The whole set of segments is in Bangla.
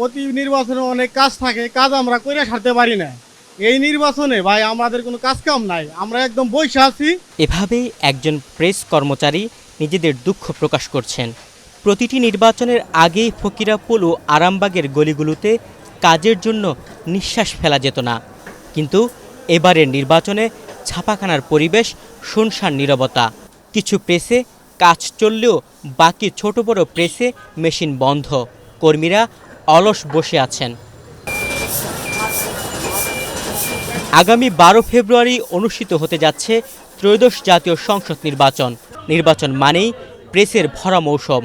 প্রতি নির্বাচনে অনেক কাজ থাকে, কাজ আমরা করে সারতে পারি না। এই নির্বাচনে ভাই আমাদের কোনো কাজ কাম নাই, আমরা একদম বসে আছি। এভাবেই একজন প্রেস কর্মচারী নিজেদের দুঃখ প্রকাশ করছেন। প্রতিটি নির্বাচনের আগেই ফকিরাপুল ও আরামবাগের গলিগুলোতে কাজের জন্য নিঃশ্বাস ফেলা যেত না, কিন্তু এবারের নির্বাচনে ছাপাখানার পরিবেশ শুনশান নীরবতা। কিছু প্রেসে কাজ চললেও বাকি ছোট বড় প্রেসে মেশিন বন্ধ, কর্মীরা অলস বসে আছেন। আগামী 12 ফেব্রুয়ারি অনুষ্ঠিত হতে যাচ্ছে ত্রয়োদশ জাতীয় সংসদ নির্বাচন। নির্বাচন মানেই প্রেসের ভরা মৌসুম।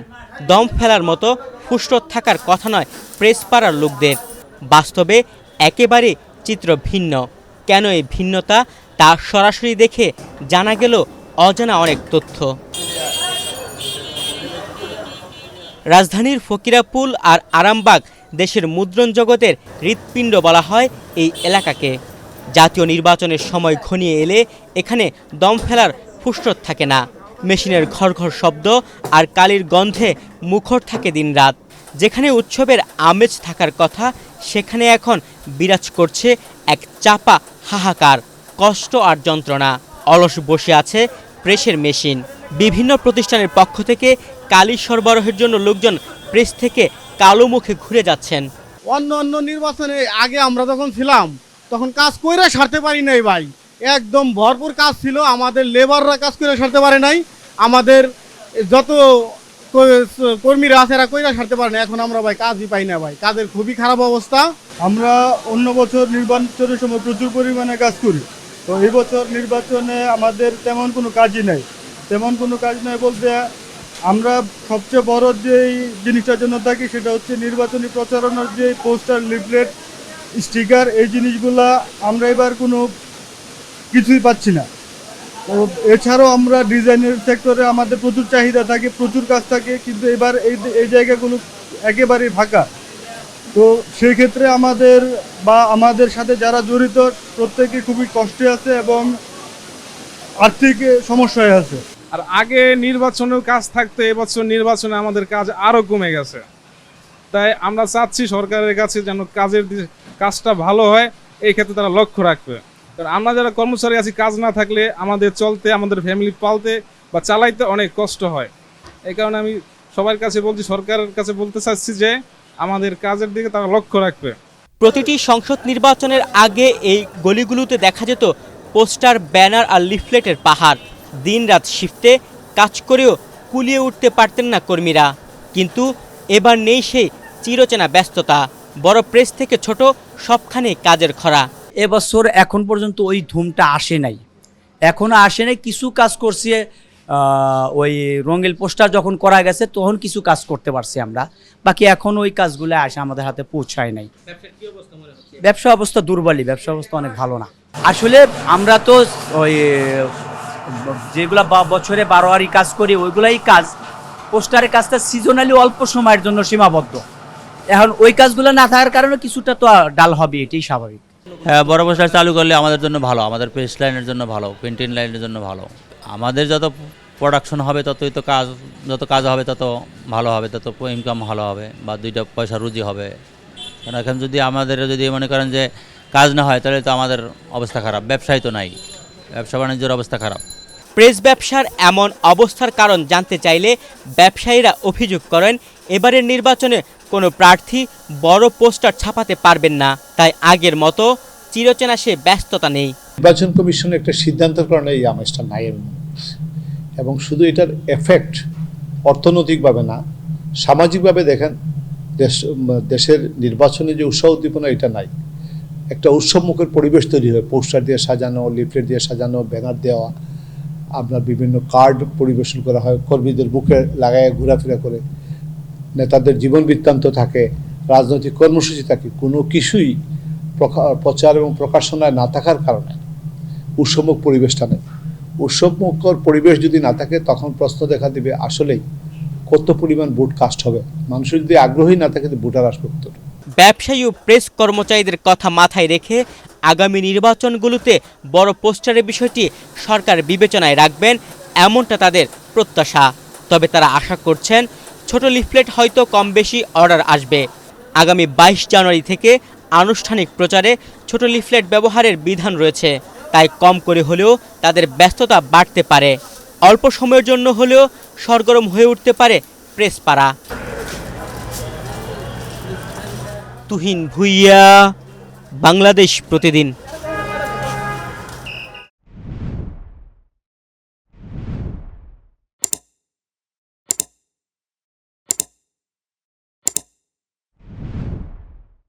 দম ফেলার মতো ফুসরত থাকার কথা নয় প্রেস পাড়ার লোকদের। বাস্তবে একেবারে চিত্র ভিন্ন। কেন এই ভিন্নতা তা সরাসরি দেখে জানা গেল অজানা অনেক তথ্য। রাজধানীর ফকিরাপুল আর আরামবাগ দেশের মুদ্রণ জগতের হৃৎপিণ্ড বলা হয় এই এলাকাকে। জাতীয় নির্বাচনের সময় ঘনিয়ে এলে এখানে দম ফেলার ফুসরত থাকে না। মেশিনের ঘর ঘর শব্দ আর কালির গন্ধে মুখর থাকে দিনরাত। যেখানে উৎসবের আমেজ থাকার কথা সেখানে এখন বিরাজ করছে এক চাপা হাহাকার, কষ্ট আর যন্ত্রণা। অলস বসে আছে প্রেসের মেশিন। বিভিন্ন প্রতিষ্ঠানের পক্ষ থেকে কালি সরবরাহের জন্য লোকজন প্রেস থেকে কালো মুখে ঘুরে যাচ্ছেন। অন্য অন্য নির্বাচনে আগে আমরা যখন ছিলাম তখন কাজ করে সারতে পারি নাই ভাই, একদম ভরপুর কাজ ছিল, আমাদের লেবাররা কাজ করে সারতে পারে নাই, আমাদের যত কর্মীরা আছে এরা কইরা সারতে পারে না। এখন আমরা ভাই কাজই পাই না ভাই, কাজের খুবই খারাপ অবস্থা। আমরা অন্য বছর নির্বাচনের সময় প্রচুর পরিমাণে কাজ করি, তো এই বছর নির্বাচনে আমাদের তেমন কোনো কাজই নাই। তেমন কোনো কাজ নাই বলতে আমরা সবচেয়ে বড় যেই জিনিসটার জন্য থাকি সেটা হচ্ছে নির্বাচনী প্রচারণার যে পোস্টার, লিফলেট, স্টিকার, এই জিনিসগুলা আমরা এবার কোনো কিছুই পাচ্ছি না। তো এছাড়াও আমরা ডিজাইনের সেক্টরে আমাদের প্রচুর চাহিদা থাকে, প্রচুর কাজ থাকে, কিন্তু এবার এই জায়গাগুলো একেবারেই ফাঁকা। তো সেই ক্ষেত্রে আমাদের সাথে যারা জড়িত প্রত্যেকে খুবই কষ্টে আছে এবং আর্থিক সমস্যায় আছে। আর আগে নির্বাচনেও কাজ থাকতো, এবছর নির্বাচনে আমাদের কাজ আরও কমে গেছে। তাই আমরা চাচ্ছি সরকারের কাছে যেন কাজটা ভালো হয়, এই ক্ষেত্রে তারা লক্ষ্য রাখবে। কারণ আমরা যারা কর্মচারী আছি, কাজ না থাকলে আমাদের চলতে, আমাদের ফ্যামিলি পালতে বা চালাইতে অনেক কষ্ট হয়। এই কারণে আমি সবার কাছে বলছি, সরকারের কাছে বলতে চাচ্ছি যে আমাদের কাজের দিকে তারা লক্ষ্য রাখবে। প্রতিটি সংসদ নির্বাচনের আগে এই গলিগুলোতে দেখা যেত পোস্টার, ব্যানার আর লিফলেটের পাহাড়। দিনরাত শিফটে কাজ করেও কুলিয়ে উঠতে পারতেন না কর্মীরা। কিন্তু এবার নেই সেই চিরচেনা ব্যস্ততা। বড় প্রেস থেকে ছোট সবখানে কাজের খরা। এবছর এখন পর্যন্ত ওই ধুমটা আসে নাই, এখনও আসে নাই। কিছু কাজ করছি, ওই রঙিন পোস্টার যখন করা গেছে তখন কিছু কাজ করতে পারছি আমরা, বাকি এখন ওই কাজগুলো আসে আমাদের হাতে পৌঁছায় নাই। ব্যবসা অবস্থা দুর্বলই, ব্যবসা অবস্থা অনেক ভালো না। আসলে আমরা তো ওই যেগুলা বছরে 12 কাজ করি ওইগুলাই কাজ, পোস্টারের কাজটা সিজনালি অল্প সময়ের জন্য সীমাবদ্ধ। এখন ওই কাজগুলো না থাকার কারণে কিছুটা তো ডাল হবে, এটাই স্বাভাবিক। হ্যাঁ, বড় পোস্টার চালু করলে আমাদের জন্য ভালো, আমাদের প্রেস লাইনের জন্য ভালো, প্রিন্টিং লাইনের জন্য ভালো। আমাদের যত প্রোডাকশন হবে ততই তো যত কাজ হবে তত ভালো হবে, তত ইনকাম ভালো হবে বা 2টা পয়সা রুজি হবে। কারণ এখন আমাদের যদি মনে করেন যে কাজ না হয় তাহলে তো আমাদের অবস্থা খারাপ, ব্যবসায় তো নাই, ব্যবসা বাণিজ্যের অবস্থা খারাপ। প্রেস ব্যবসার এমন অবস্থার কারণ জানতে চাইলে ব্যবসায়ীরা অভিযোগ করেন এবারের নির্বাচনে কোনো প্রার্থী বড় পোস্টার ছাপাতে পারবেন না, তাই আগের মতো চিরচেনা সে ব্যস্ততা নেই। নির্বাচন কমিশনের একটা সিদ্ধান্তের কারণে এই আমেজটা নাই, এবং শুধু এটার এফেক্ট অর্থনৈতিকভাবে না, সামাজিকভাবে দেখেন দেশের নির্বাচনে যে উৎসাহ উদ্দীপনা এটা নাই। একটা উৎসবমুখের পরিবেশ তৈরি হয়, পোস্টার দিয়ে সাজানো, লিফলেট দিয়ে সাজানো, ব্যানার দেওয়া, আপনার বিভিন্ন কার্ড পরিবেশন করা হয়, কর্মীদের বুকে লাগায় ঘোরাফেরা করে, নেতাদের জীবন বৃত্তান্ত থাকে, রাজনৈতিক কর্মসূচি থাকে, কোনো কিছুই প্রচার এবং প্রকাশনায় না থাকার কারণে উৎসবমুখ পরিবেশটা নেই। উৎসবমুখর পরিবেশ যদি না থাকে তখন প্রশ্ন দেখা দিবে আসলেই কত পরিমাণ ভোট কাস্ট হবে। মানুষের যদি আগ্রহী না থাকে ভোটার আসবে কত। ব্যবসায়ী ও প্রেস কর্মচারীদের কথা মাথায় রেখে আগামী নির্বাচনগুলোতে বড় পোস্টারের বিষয়টি সরকার বিবেচনায় রাখবেন, এমনটা তাদের প্রত্যাশা। তবে তারা আশা করছেন ছোট লিফলেট হয়তো কম বেশি অর্ডার আসবে। আগামী 22 জানুয়ারি থেকে আনুষ্ঠানিক প্রচারে ছোট লিফলেট ব্যবহারের বিধান রয়েছে, তাই কম করে হলেও তাদের ব্যস্ততা বাড়তে পারে। অল্প সময়ের জন্য হলেও সরগরম হয়ে উঠতে পারে প্রেসপাড়া। তুহিন ভুইয়া, বাংলাদেশ প্রতিদিন।